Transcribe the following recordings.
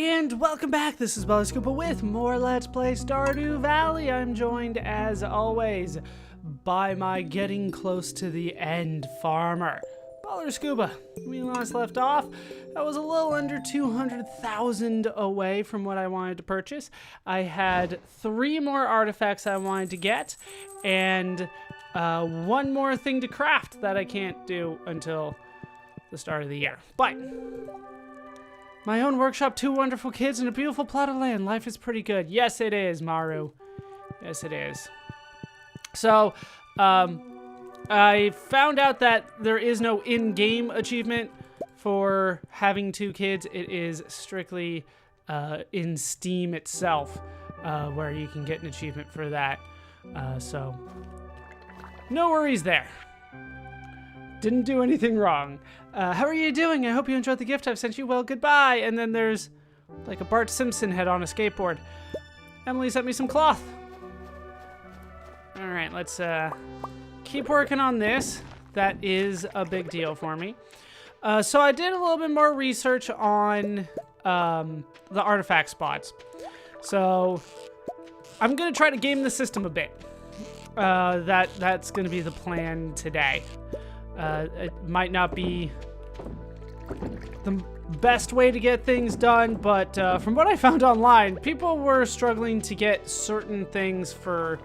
And welcome back, this is ballerscuba with more Let's Play Stardew Valley. I'm joined, as always, by my getting close to the end farmer, ballerscuba. We last left off, I was a little under 200,000 away from what I wanted to purchase. I had 3 more artifacts I wanted to get, and 1 more thing to craft that I can't do until the start of the year. But my own workshop, 2 wonderful kids, and a beautiful plot of land. Life is pretty good. Yes, it is, Maru. Yes, it is. So, I found out that there is no in-game achievement for having 2 kids. It is strictly in Steam itself, where you can get an achievement for that. So, no worries there. Didn't do anything wrong. How are you doing? I hope you enjoyed the gift I've sent you. Well, goodbye. And then there's like a Bart Simpson head on a skateboard. Emily sent me some cloth. All right, let's keep working on this. That is a big deal for me. So I did a little bit more research on the artifact spots. So I'm going to try to game the system a bit. That's going to be the plan today. It might not be the best way to get things done, but from what I found online, people were struggling to get certain things for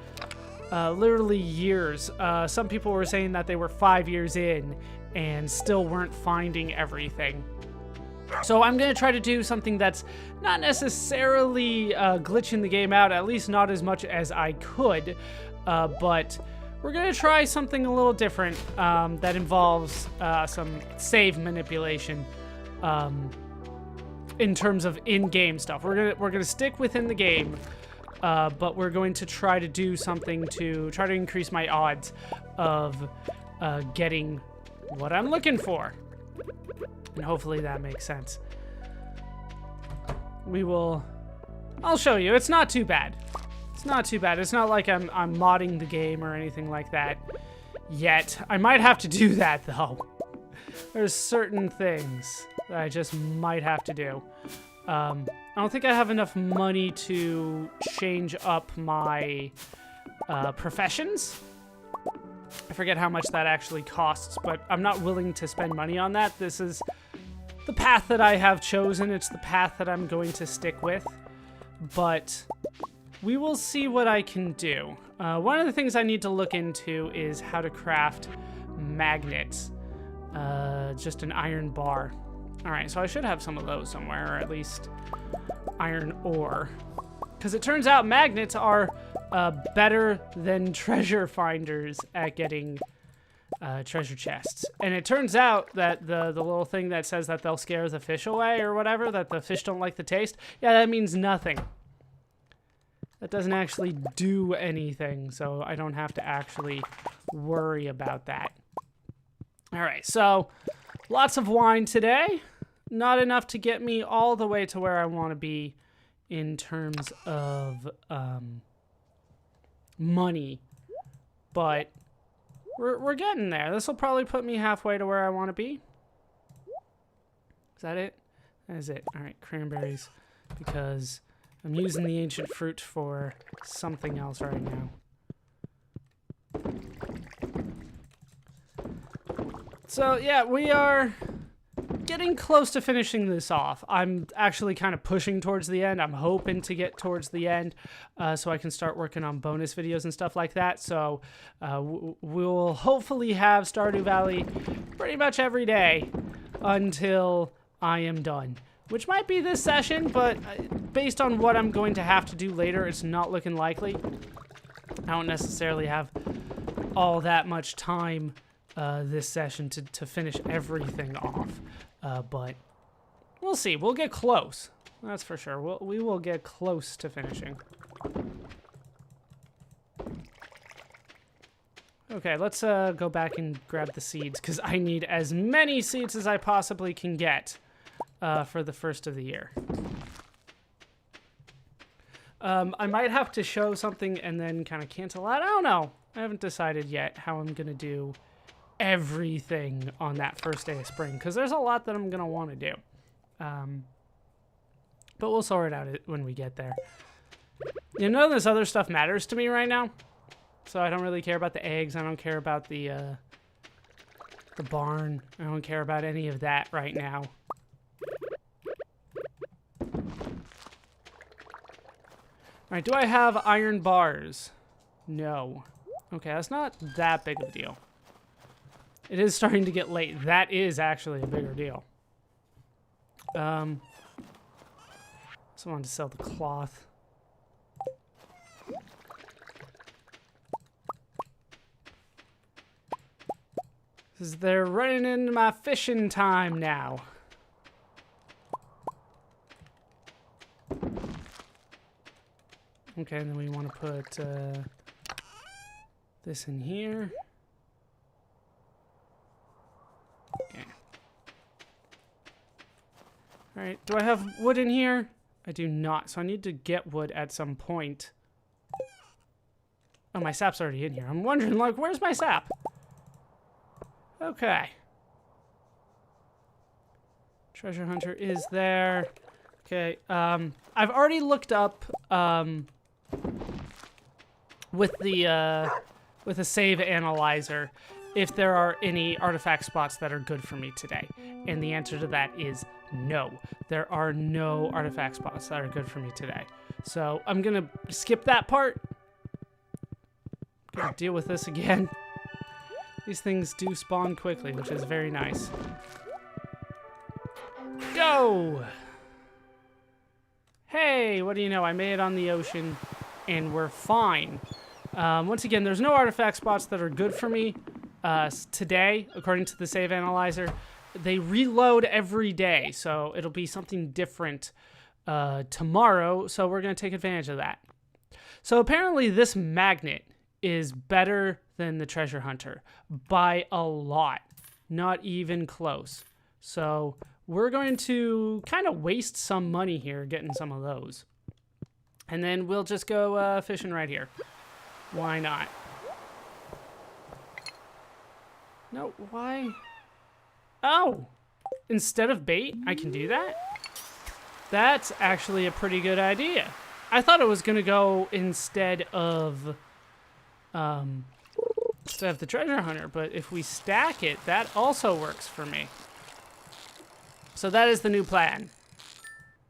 literally years. Some people were saying that they were 5 years in and still weren't finding everything. So I'm going to try to do something that's not necessarily glitching the game out, at least not as much as I could, but we're going to try something a little different that involves some save manipulation in terms of in-game stuff. We're gonna stick within the game, but we're going to try to do something to try to increase my odds of getting what I'm looking for. And hopefully that makes sense. I'll show you. It's not too bad. It's not too bad. It's not like I'm modding the game or anything like that yet. I might have to do that, though. There's certain things that I just might have to do. I don't think I have enough money to change up my professions. I forget how much that actually costs, but I'm not willing to spend money on that. This is the path that I have chosen. It's the path that I'm going to stick with. But we will see what I can do. One of the things I need to look into is how to craft magnets. Just an iron bar. All right, so I should have some of those somewhere, or at least iron ore. Because it turns out magnets are better than treasure finders at getting treasure chests. And it turns out that the little thing that says that they'll scare the fish away or whatever, that the fish don't like the taste, yeah, that means nothing. That doesn't actually do anything, so I don't have to actually worry about that. All right, so lots of wine today. Not enough to get me all the way to where I want to be in terms of money, but we're getting there. This will probably put me halfway to where I want to be. Is that it? That is it. All right, cranberries, because I'm using the ancient fruit for something else right now. So yeah, we are getting close to finishing this off. I'm actually kind of pushing towards the end. I'm hoping to get towards the end so I can start working on bonus videos and stuff like that. So we'll hopefully have Stardew Valley pretty much every day until I am done. Which might be this session, but based on what I'm going to have to do later, it's not looking likely. I don't necessarily have all that much time this session to finish everything off. But we'll see. We'll get close. That's for sure. We will get close to finishing. Okay, let's go back and grab the seeds, because I need as many seeds as I possibly can get. For the first of the year. I might have to show something and then kind of cancel out. I don't know. I haven't decided yet how I'm going to do everything on that first day of spring, because there's a lot that I'm going to want to do. But we'll sort it out when we get there. You know, this other stuff matters to me right now. So I don't really care about the eggs. I don't care about the barn. I don't care about any of that right now. Alright, do I have iron bars? No. Okay, that's not that big of a deal. It is starting to get late. That is actually a bigger deal. So I wanted to sell the cloth. Because they're running into my fishing time now. Okay, and then we want to put this in here. Okay. Alright, do I have wood in here? I do not, so I need to get wood at some point. Oh, my sap's already in here. I'm wondering, like, where's my sap? Okay. Treasure hunter is there. Okay, I've already looked up, with a save analyzer if there are any artifact spots that are good for me today. And the answer to that is no. There are no artifact spots that are good for me today. So I'm gonna skip that part. Gonna deal with this again. These things do spawn quickly, which is very nice. Go! Hey, what do you know? I made it on the ocean, and we're fine. Once again, there's no artifact spots that are good for me today, according to the save analyzer. They reload every day, so it'll be something different tomorrow, so we're going to take advantage of that. So apparently this magnet is better than the treasure hunter by a lot, not even close. So we're going to kind of waste some money here getting some of those. And then we'll just go fishing right here. Why not? No, why? Oh! Instead of bait, I can do that? That's actually a pretty good idea. I thought it was going to go instead of the treasure hunter, but if we stack it, that also works for me. So that is the new plan.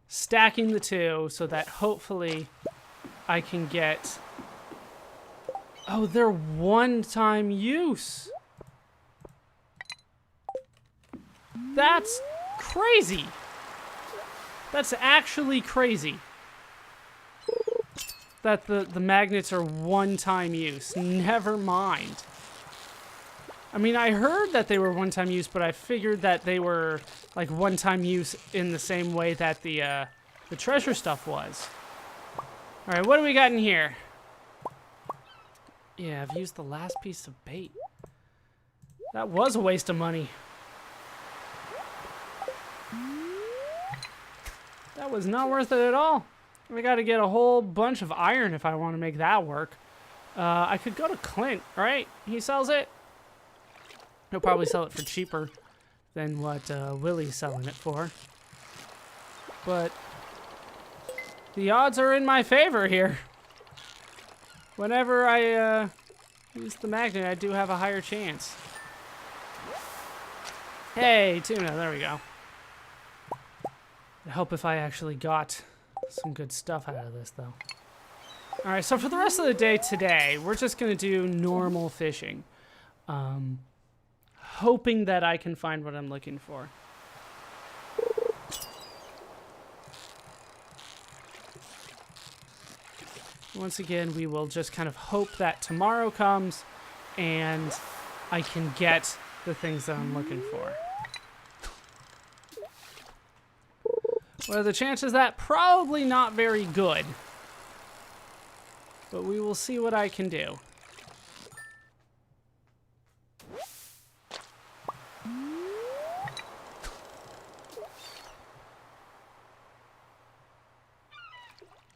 Stacking the two so that hopefully I can get... Oh, they're one-time use. That's crazy. That's actually crazy. That the magnets are one-time use. Never mind. I mean, I heard that they were one-time use, but I figured that they were like one-time use in the same way that the treasure stuff was. All right, what do we got in here? Yeah, I've used the last piece of bait. That was a waste of money. That was not worth it at all. We got to get a whole bunch of iron if I want to make that work. I could go to Clint, right? He sells it. He'll probably sell it for cheaper than what Willie's selling it for. But the odds are in my favor here. Whenever I use the magnet, I do have a higher chance. Hey, tuna, there we go. I hope if I actually got some good stuff out of this, though. All right, so for the rest of the day today, we're just going to do normal fishing. Hoping that I can find what I'm looking for. Once again, we will just kind of hope that tomorrow comes and I can get the things that I'm looking for. What are the chances of that? Probably not very good. But we will see what I can do.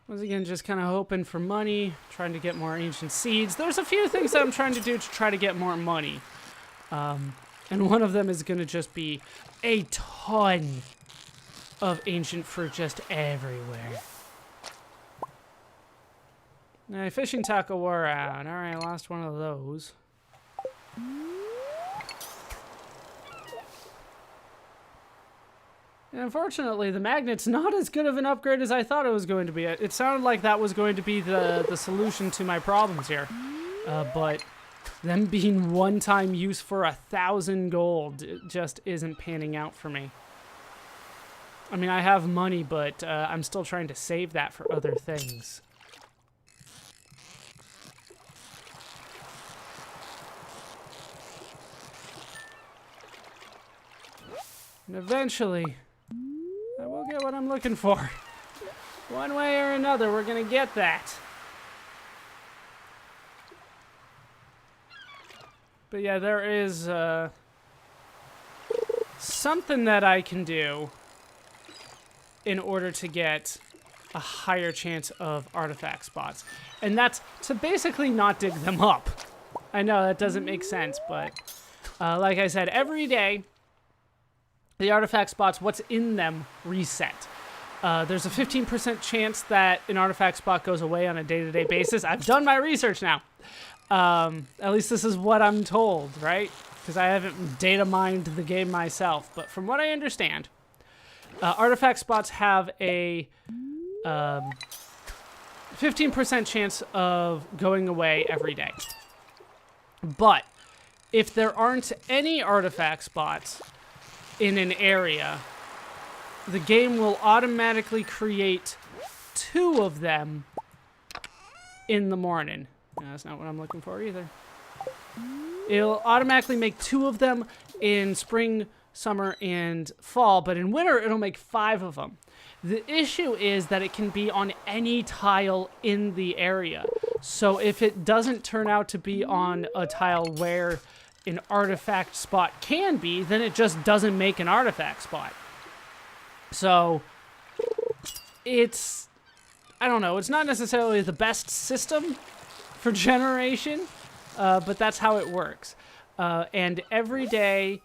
Once again, just kind of hoping for money, trying to get more ancient seeds. There's a few things that I'm trying to do to try to get more money. And one of them is going to just be a ton of ancient fruit just everywhere. Now, fishing tackle wore out. Alright, I lost one of those. And unfortunately, the magnet's not as good of an upgrade as I thought it was going to be. It sounded like that was going to be the solution to my problems here. But them being one-time use for 1,000 gold, it just isn't panning out for me. I mean, I have money, but I'm still trying to save that for other things. And eventually, I will get what I'm looking for. One way or another, we're gonna get that. But yeah, there is something that I can do in order to get a higher chance of artifact spots. And that's to basically not dig them up. I know that doesn't make sense, but like I said, every day, the artifact spots, what's in them, reset. There's a 15% chance that an artifact spot goes away on a day-to-day basis. I've done my research now. At least this is what I'm told, right? Because I haven't data mined the game myself. But from what I understand, artifact spots have a 15% chance of going away every day. But if there aren't any artifact spots in an area, the game will automatically create 2 of them in the morning. No, that's not what I'm looking for either. It'll automatically make 2 of them in spring, summer, and fall, but in winter it'll make 5 of them. The issue is that it can be on any tile in the area. So if it doesn't turn out to be on a tile where an artifact spot can be, then it just doesn't make an artifact spot. So it's, I don't know, it's not necessarily the best system for generation, but that's how it works. And every day,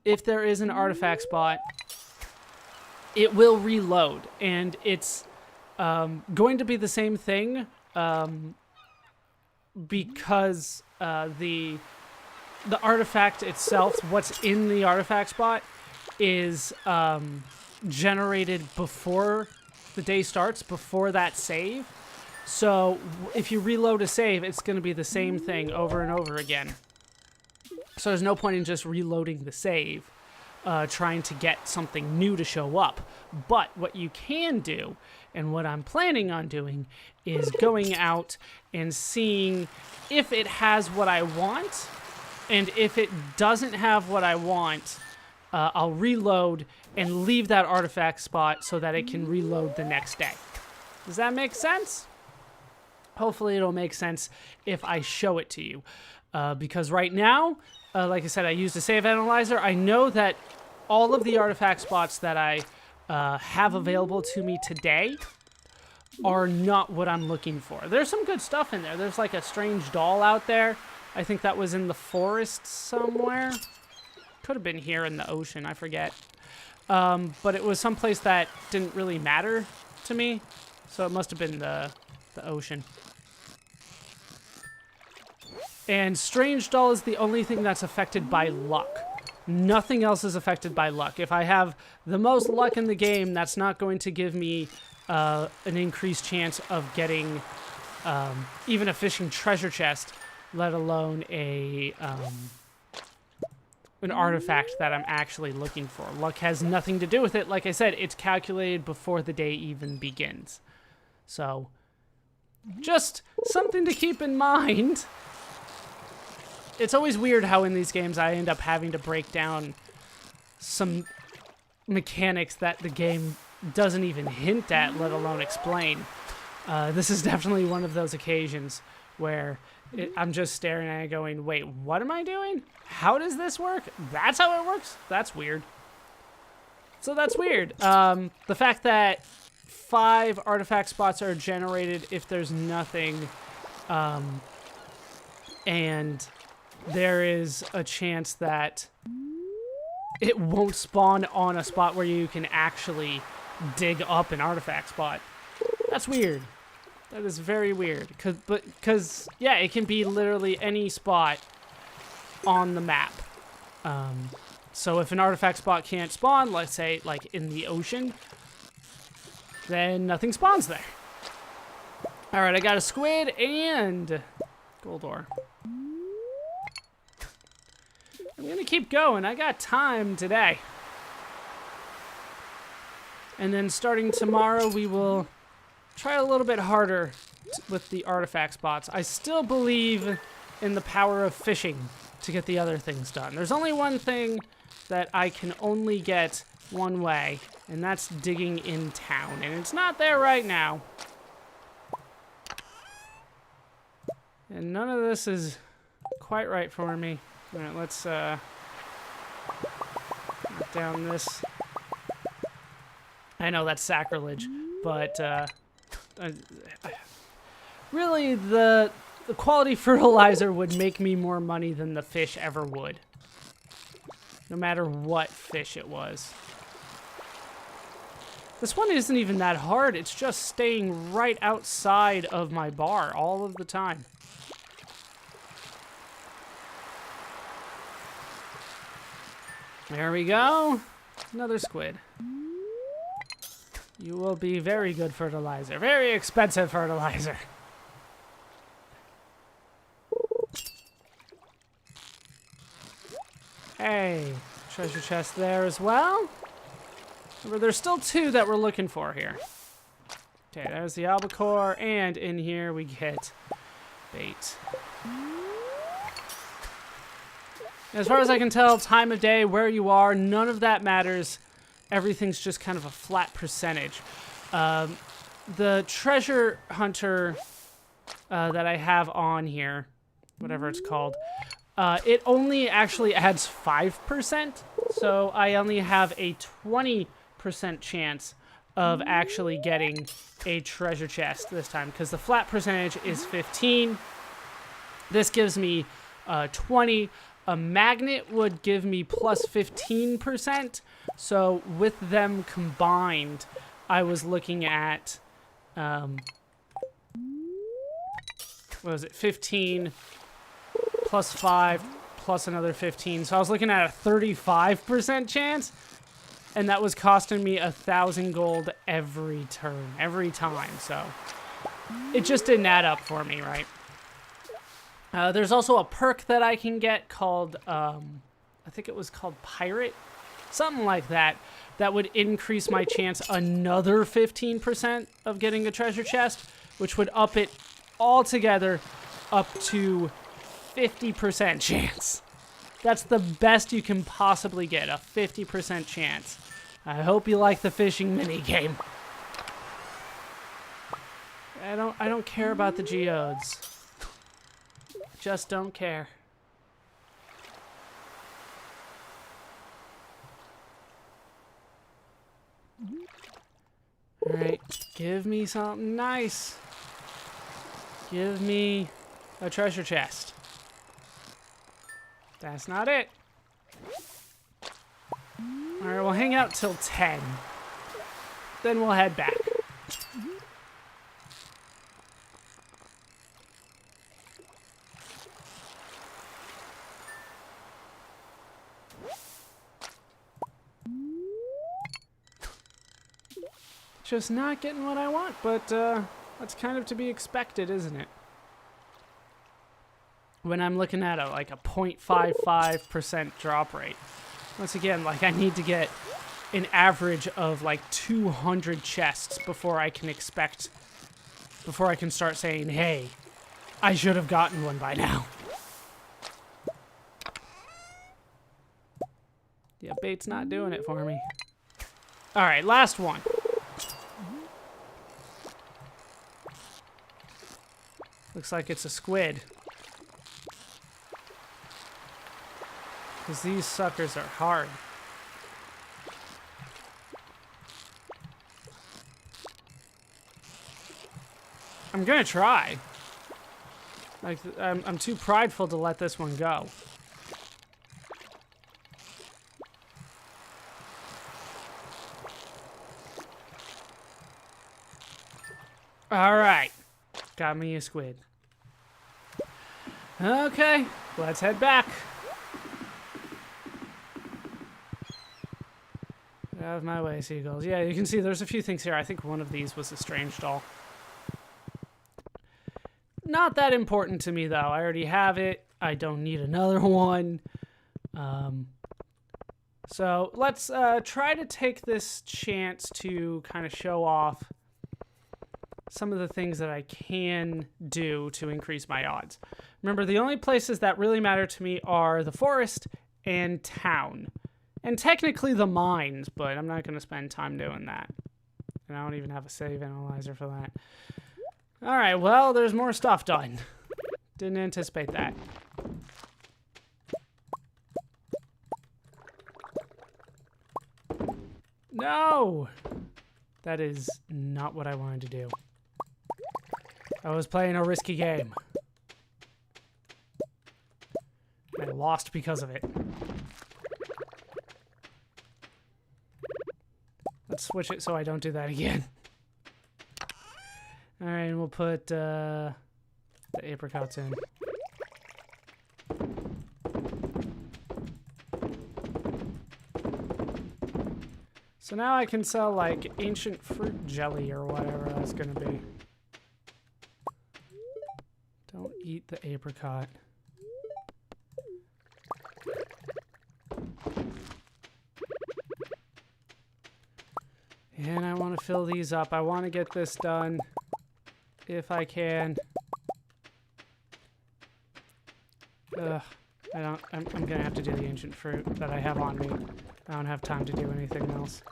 if there is an artifact spot, it will reload, and it's going to be the same thing because the artifact itself, what's in the artifact spot, is generated before the day starts, before that save. So if you reload a save, it's going to be the same thing over and over again. So there's no point in just reloading the save, trying to get something new to show up. But what you can do, and what I'm planning on doing, is going out and seeing if it has what I want. And if it doesn't have what I want, I'll reload and leave that artifact spot so that it can reload the next day. Does that make sense? Hopefully it'll make sense if I show it to you. Because right now, like I said, I used a save analyzer. I know that all of the artifact spots that I have available to me today are not what I'm looking for. There's some good stuff in there. There's like a strange doll out there. I think that was in the forest somewhere. Could have been here in the ocean, I forget. But it was someplace that didn't really matter to me. So it must have been the ocean. And strange doll is the only thing that's affected by luck. Nothing else is affected by luck. If I have the most luck in the game, that's not going to give me an increased chance of getting even a fishing treasure chest, let alone an artifact that I'm actually looking for. Luck has nothing to do with it. Like I said, it's calculated before the day even begins. So, just something to keep in mind. It's always weird how in these games I end up having to break down some mechanics that the game doesn't even hint at, let alone explain. This is definitely one of those occasions where I'm just staring at it going, wait, what am I doing? How does this work? That's how it works? That's weird. So that's weird. The fact that 5 artifact spots are generated if there's nothing, and there is a chance that it won't spawn on a spot where you can actually dig up an artifact spot. That's weird. That is very weird. Because yeah, it can be literally any spot on the map. So if an artifact spot can't spawn, let's say like in the ocean, then nothing spawns there. All right, I got a squid and gold ore. I'm gonna keep going. I got time today. And then starting tomorrow, we will try a little bit harder with the artifact spots. I still believe in the power of fishing to get the other things done. There's only one thing that I can only get one way, and that's digging in town. And it's not there right now. And none of this is quite right for me. All right, let's knock down this. I know that's sacrilege, but really the quality fertilizer would make me more money than the fish ever would. No matter what fish it was. This one isn't even that hard. It's just staying right outside of my bar all of the time. There we go. Another squid. You will be very good fertilizer. Very expensive fertilizer. Hey, treasure chest there as well. Remember, there's still 2 that we're looking for here. Okay, there's the albacore, and in here we get bait. As far as I can tell, time of day, where you are, none of that matters. Everything's just kind of a flat percentage. The treasure hunter that I have on here, whatever it's called, it only actually adds 5%. So I only have a 20% chance of actually getting a treasure chest this time, because the flat percentage is 15. This gives me 20. A magnet would give me plus 15%. So with them combined, I was looking at, what was it, 15 plus 5 plus another 15. So I was looking at a 35% chance, and that was costing me 1,000 gold every turn, every time. So it just didn't add up for me, right? There's also a perk that I can get called, I think it was called Pirate, something like that, that would increase my chance another 15% of getting a treasure chest, which would up it altogether up to 50% chance. That's the best you can possibly get, a 50% chance. I hope you like the fishing minigame. I don't care about the geodes. Just don't care. Alright, give me something nice. Give me a treasure chest. That's not it. Alright, we'll hang out till 10. Then we'll head back. Just not getting what I want, but that's kind of to be expected, isn't it? When I'm looking at a 0.55% drop rate. Once again, like, I need to get an average of like 200 chests before I can start saying, hey, I should have gotten one by now. Yeah, bait's not doing it for me. All right, last one. Looks like it's a squid. Because these suckers are hard. I'm gonna try. Like, I'm too prideful to let this one go. All right. Got me a squid. Okay, let's head back. Get out of my way, seagulls. Yeah, you can see there's a few things here. I think one of these was a strange doll. Not that important to me, though. I already have it. I don't need another one. So let's try to take this chance to kind of show off some of the things that I can do to increase my odds. Remember, the only places that really matter to me are the forest and town. And technically the mines, but I'm not going to spend time doing that. And I don't even have a save analyzer for that. Alright, well, there's more stuff done. Didn't anticipate that. No! That is not what I wanted to do. I was playing a risky game. I lost because of it. Let's switch it so I don't do that again. Alright, and we'll put the apricots in. So now I can sell, like, ancient fruit jelly or whatever that's gonna be. Don't eat the apricot. And I want to fill these up. I want to get this done if I can. Ugh, I'm gonna have to do the ancient fruit that I have on me. I don't have time to do anything else.